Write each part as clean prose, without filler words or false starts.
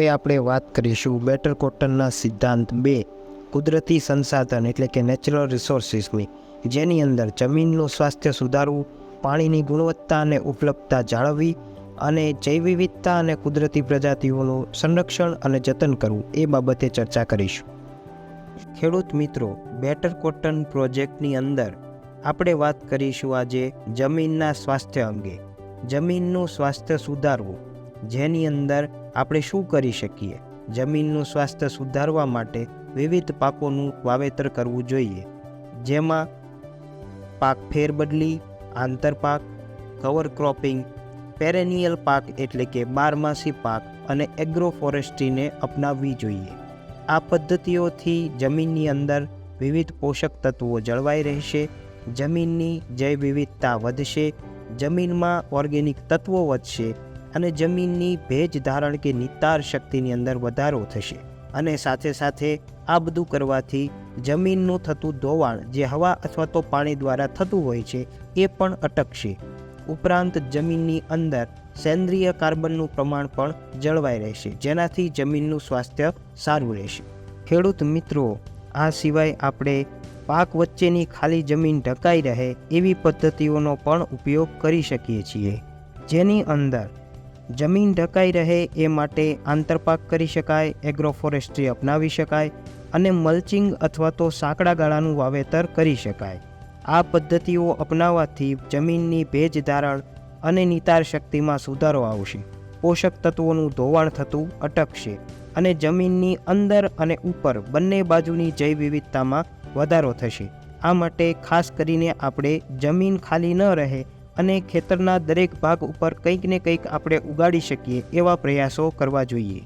હવે આપણે વાત કરીશું બેટર કોટનના સિદ્ધાંત 2 કુદરતી સંસાધન એટલે કે નેચરલ રિસોર્સિસની, જેની અંદર જમીનનું સ્વાસ્થ્ય સુધારવું, પાણીની ગુણવત્તા અને ઉપલબ્ધતા જાળવવી અને જૈવ વિવિધતા અને કુદરતી પ્રજાતિઓનું સંરક્ષણ અને જતન કરવું એ બાબતે ચર્ચા કરીશું. ખેડૂત મિત્રો, બેટર કોટન પ્રોજેક્ટની અંદર આપણે વાત કરીશું આજે જમીનના સ્વાસ્થ્ય અંગે. જમીનનું સ્વાસ્થ્ય સુધારવું, જેની અંદર આપણે શું કરી શકીએ. જમીનનું સ્વાસ્થ્ય સુધારવા માટે વિવિધ પાકોનું વાવેતર કરવું જોઈએ, જેમાં પાક ફેરબદલી, આંતરપાક, કવર ક્રોપિંગ, પેરેનિયલ પાક એટલે કે બારમાસી પાક અને એગ્રો ફોરેસ્ટ્રીને અપનાવવી જોઈએ. આ પદ્ધતિઓથી જમીનની અંદર વિવિધ પોષક તત્વો જળવાઈ રહેશે, જમીનની જૈવ વિવિધતા વધશે, જમીનમાં ઓર્ગેનિક તત્વો વધશે અને જમીનની ભેજ ધારણ કે નિતાર શક્તિની અંદર વધારો થશે. અને સાથે સાથે આ બધું કરવાથી જમીનનું થતું ધોવાણ જે હવા અથવા તો પાણી દ્વારા થતું હોય છે એ પણ અટકશે. ઉપરાંત જમીનની અંદર સેન્દ્રિય કાર્બનનું પ્રમાણ પણ જળવાઈ રહેશે, જેનાથી જમીનનું સ્વાસ્થ્ય સારું રહેશે. ખેડૂત મિત્રો, આ સિવાય આપણે પાક વચ્ચેની ખાલી જમીન ઢંકાઈ રહે એવી પદ્ધતિઓનો પણ ઉપયોગ કરી શકીએ છીએ, જેની અંદર જમીન ઢંકાઈ રહે એ માટે આંતરપાક કરી શકાય, એગ્રો ફોરેસ્ટ્રી અપનાવી શકાય અને મલ્ચિંગ અથવા તો સાંકડા ગાળાનું વાવેતર કરી શકાય. આ પદ્ધતિઓ અપનાવવાથી જમીનની ભેજ ધારણ અને નિતાર શક્તિમાં સુધારો આવશે, પોષક તત્વોનું ધોવાણ થતું અટકશે અને જમીનની અંદર અને ઉપર બંને બાજુની જૈવ વિવિધતામાં વધારો થશે. આ માટે ખાસ કરીને આપણે જમીન ખાલી ન રહે અને ખેતરના દરેક ભાગ ઉપર કંઈક ને કંઈક આપણે ઉગાડી શકીએ એવા પ્રયાસો કરવા જોઈએ.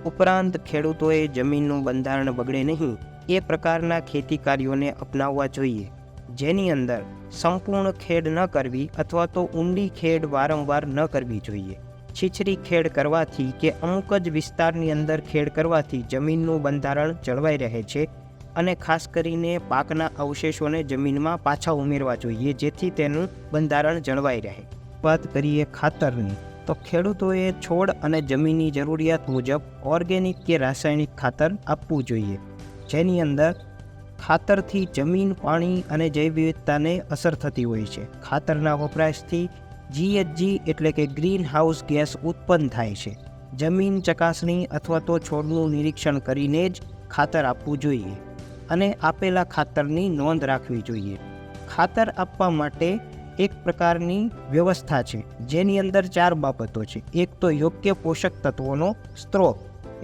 ઉપરાંત ખેડૂતોએ જમીનનું બંધારણ બગડે નહીં એ પ્રકારના ખેતી કાર્યોને અપનાવવા જોઈએ, જેની અંદર સંપૂર્ણ ખેડ ન કરવી અથવા તો ઊંડી ખેડ વારંવાર ન કરવી જોઈએ. છીછરી ખેડ કરવાથી કે અમુક જ વિસ્તારની અંદર ખેડ કરવાથી જમીનનું બંધારણ જળવાઈ રહે છે અને ખાસ કરીને પાકના અવશેષોને જમીનમાં પાછા ઉમેરવા જોઈએ, જેથી તેનું બંધારણ જળવાઈ રહે. વાત કરીએ ખાતરની, તો ખેડૂતોએ છોડ અને જમીનની જરૂરિયાત મુજબ ઓર્ગેનિક કે રાસાયણિક ખાતર આપવું જોઈએ, જેની અંદર ખાતરથી જમીન, પાણી અને જૈવ વિવિધતાને અસર થતી હોય છે. ખાતરના વપરાશથી GHG એટલે કે ગ્રીન હાઉસ ગેસ ઉત્પન્ન થાય છે. જમીન ચકાસણી અથવા તો છોડનું નિરીક્ષણ કરીને જ ખાતર આપવું જોઈએ અને આપેલા ખાતરની નોંધ રાખવી જોઈએ. ખાતર આપવા માટે એક પ્રકારની વ્યવસ્થા છે, જેની અંદર 4 બાબતો છે. એક તો યોગ્ય પોષક તત્વોનો સ્ત્રોત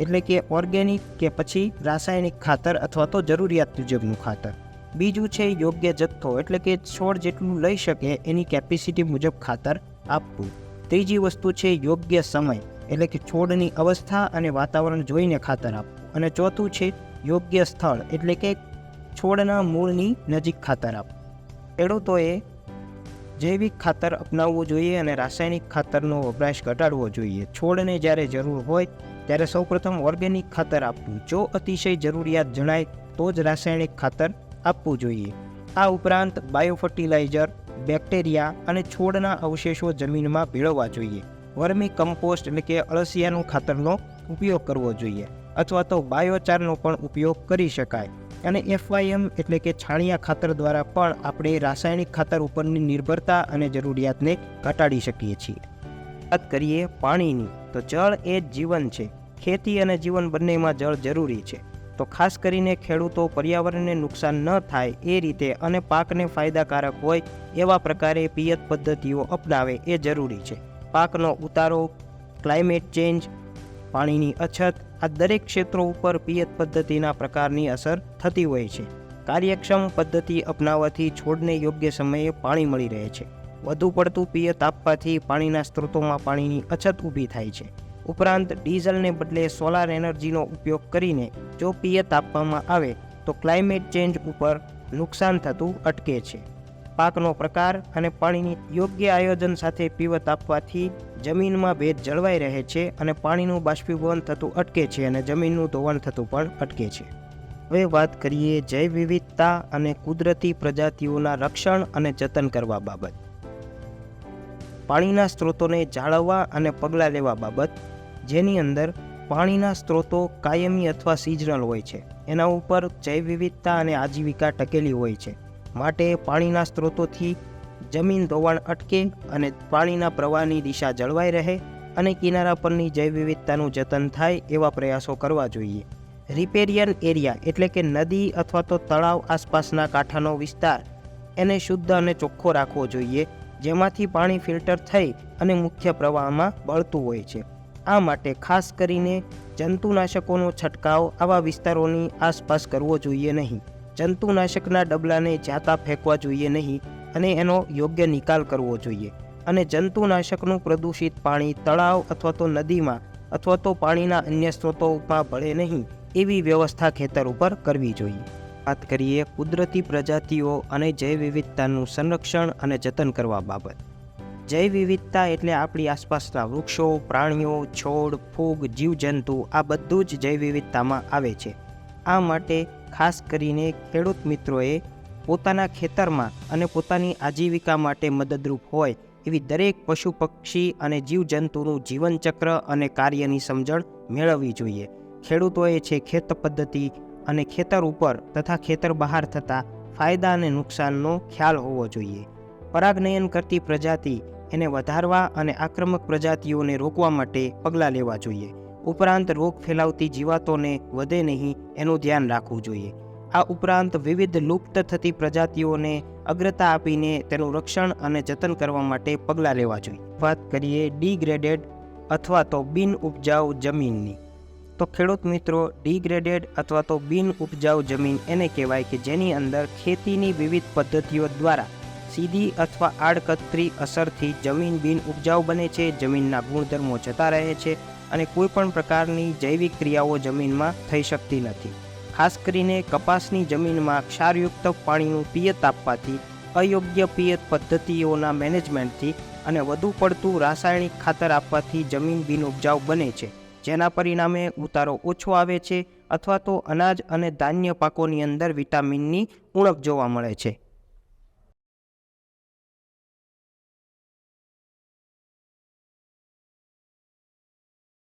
એટલે કે ઓર્ગેનિક કે પછી રાસાયણિક ખાતર અથવા તો જરૂરિયાત મુજબનું ખાતર. બીજું છે યોગ્ય જથ્થો એટલે કે છોડ જેટલું લઈ શકે એની કેપેસિટી મુજબ ખાતર આપવું. ત્રીજી વસ્તુ છે યોગ્ય સમય એટલે કે છોડની અવસ્થા અને વાતાવરણ જોઈને ખાતર આપવું. અને ચોથું છે યોગ્ય સ્થળ એટલે કે છોડના મૂળની નજીક ખાતર આપવું. ખેડૂતોએ જૈવિક ખાતર અપનાવવું જોઈએ અને રાસાયણિક ખાતરનો વપરાશ ઘટાડવો જોઈએ. છોડને જ્યારે જરૂર હોય ત્યારે સૌપ્રથમ ઓર્ગેનિક ખાતર આપવું, જો અતિશય જરૂરિયાત જણાય તો જ રાસાયણિક ખાતર આપવું જોઈએ. આ ઉપરાંત બાયોફર્ટિલાઇઝર, બેક્ટેરિયા અને છોડના અવશેષો જમીનમાં ભેળવવા જોઈએ. વર્મી કમ્પોસ્ટ એટલે કે અળસિયાનું ખાતરનો ઉપયોગ કરવો જોઈએ અથવા તો બાયોચારનો પણ ઉપયોગ કરી શકાય. અને FYM એટલે કે છાણિયા ખાતર દ્વારા પણ આપણે રાસાયણિક ખાતર ઉપરની નિર્ભરતા અને જરૂરિયાતને ઘટાડી શકીએ છીએ. વાત કરીએ પાણીની, તો જળ એ જ જીવન છે. ખેતી અને જીવન બંનેમાં જળ જરૂરી છે. તો ખાસ કરીને ખેડૂતો પર્યાવરણને નુકસાન ન થાય એ રીતે અને પાકને ફાયદાકારક હોય એવા પ્રકારે પિયત પદ્ધતિઓ અપનાવે એ જરૂરી છે. પાકનો ઉતારો, ક્લાઇમેટ ચેન્જ, પાણીની અછત, આ દરેક ક્ષેત્રો ઉપર પિયત પદ્ધતિના પ્રકારની અસર થતી હોય છે. કાર્યક્ષમ પદ્ધતિ અપનાવવાથી છોડને યોગ્ય સમયે પાણી મળી રહે છે. વધુ પડતું પિયત આપવાથી પાણીના સ્ત્રોતોમાં પાણીની અછત ઊભી થાય છે. ઉપરાંત ડીઝલને બદલે સોલાર એનર્જીનો ઉપયોગ કરીને જો પિયત આપવામાં આવે તો ક્લાઇમેટ ચેન્જ ઉપર નુકસાન થતું અટકે છે. પાકનો પ્રકાર અને પાણીની યોગ્ય આયોજન સાથે પિયત આપવાથી જમીનમાં ભેજ જળવાઈ રહે છે અને પાણીનું બાષ્પીભવન થતું અટકે છે અને જમીનનું ધોવાણ થતું પણ અટકે છે. હવે વાત કરીએ જૈવ વિવિધતા અને કુદરતી પ્રજાતિઓના રક્ષણ અને જતન કરવા બાબત. પાણીના સ્ત્રોતોને જાળવવા અને પગલાં લેવા બાબત, જેની અંદર પાણીના સ્ત્રોતો કાયમી અથવા સિઝનલ હોય છે. એના ઉપર જૈવ વિવિધતા અને આજીવિકા ટકેલી હોય છે. માટે પાણીના સ્ત્રોતોથી જમીન ધોવાણ અટકે અને પાણીના પ્રવાહની દિશા જળવાઈ રહે અને કિનારા પરની જૈવ વિવિધતાનું જતન થાય એવા પ્રયાસો કરવા જોઈએ. રિપેરિયન એરિયા એટલે કે નદી અથવા તો તળાવ આસપાસના કાંઠાનો વિસ્તાર એને શુદ્ધ અને ચોખ્ખો રાખવો જોઈએ, જેમાંથી પાણી ફિલ્ટર થઈ અને મુખ્ય પ્રવાહમાં બળતું હોય છે. આ માટે ખાસ કરીને જંતુનાશકોનો છંટકાવ આવા વિસ્તારોની આસપાસ કરવો જોઈએ નહીં. જંતુનાશકના ડબલાને જાતા ફેંકવા જોઈએ નહીં અને એનો યોગ્ય નિકાલ કરવો જોઈએ. અને જંતુનાશકનું પ્રદૂષિત પાણી તળાવ અથવા તો નદીમાં અથવા તો પાણીના અન્ય સ્ત્રોતોમાં ભળે નહીં એવી વ્યવસ્થા ખેતર ઉપર કરવી જોઈએ. વાત કરીએ કુદરતી પ્રજાતિઓ અને જૈવ વિવિધતાનું સંરક્ષણ અને જતન કરવા બાબત. જૈવ વિવિધતા એટલે આપણી આસપાસના વૃક્ષો, પ્રાણીઓ, છોડ, ફૂગ, જીવજંતુ આ બધું જ જૈવ વિવિધતામાં આવે છે. આ માટે ખાસ કરીને ખેડૂત મિત્રોએ પોતાના ખેતરમાં અને પોતાની આજીવિકા માટે મદદરૂપ હોય એવી દરેક પશુ પક્ષી અને જીવજંતુનું જીવનચક્ર અને કાર્યની સમજણ મેળવવી જોઈએ. ખેડૂતોએ છે ખેત પદ્ધતિ અને ખેતર ઉપર તથા ખેતર બહાર થતા ફાયદા અને નુકસાનનો ખ્યાલ હોવો જોઈએ. પરાગનયન કરતી પ્રજાતિ એને વધારવા અને આક્રમક પ્રજાતિઓને રોકવા માટે પગલાં લેવા જોઈએ. ઉપરાંત રોગ ફેલાવતી જીવાતોને વધે નહીં એનું ધ્યાન રાખવું જોઈએ. આ ઉપરાંત વિવિધ લુપ્ત થતી પ્રજાતિઓને અગ્રતા આપીને તેનું રક્ષણ અને જતન કરવા માટે પગલાં લેવા જોઈએ. વાત કરીએ ડિગ્રેડેડ અથવા તો બિન ઉપજાઉ જમીનની, તો ખેડૂત મિત્રો ડિગ્રેડેડ અથવા તો બિન ઉપજાઉ જમીન એને કહેવાય કે જેની અંદર ખેતીની વિવિધ પદ્ધતિઓ દ્વારા સીધી અથવા આડકતરી અસરથી જમીન બિન ઉપજાઉ બને છે, જમીનના ગુણધર્મો જતા રહે છે અને કોઈ પણ પ્રકારની જૈવિક ક્રિયાઓ જમીનમાં થઈ શકતી નથી. ખાસ કરીને કપાસની જમીનમાં ક્ષારયુક્ત પાણીનું પિયત આપવાથી, અયોગ્ય પિયત પદ્ધતિઓના મેનેજમેન્ટથી અને વધુ પડતું રાસાયણિક ખાતર આપવાથી જમીન બિન ઉપજાઉ બને છે, જેના પરિણામે ઉતારો ઓછો આવે છે અથવા તો અનાજ અને ધાન્ય પાકોની અંદર વિટામિનની ઉણપ જોવા મળે છે.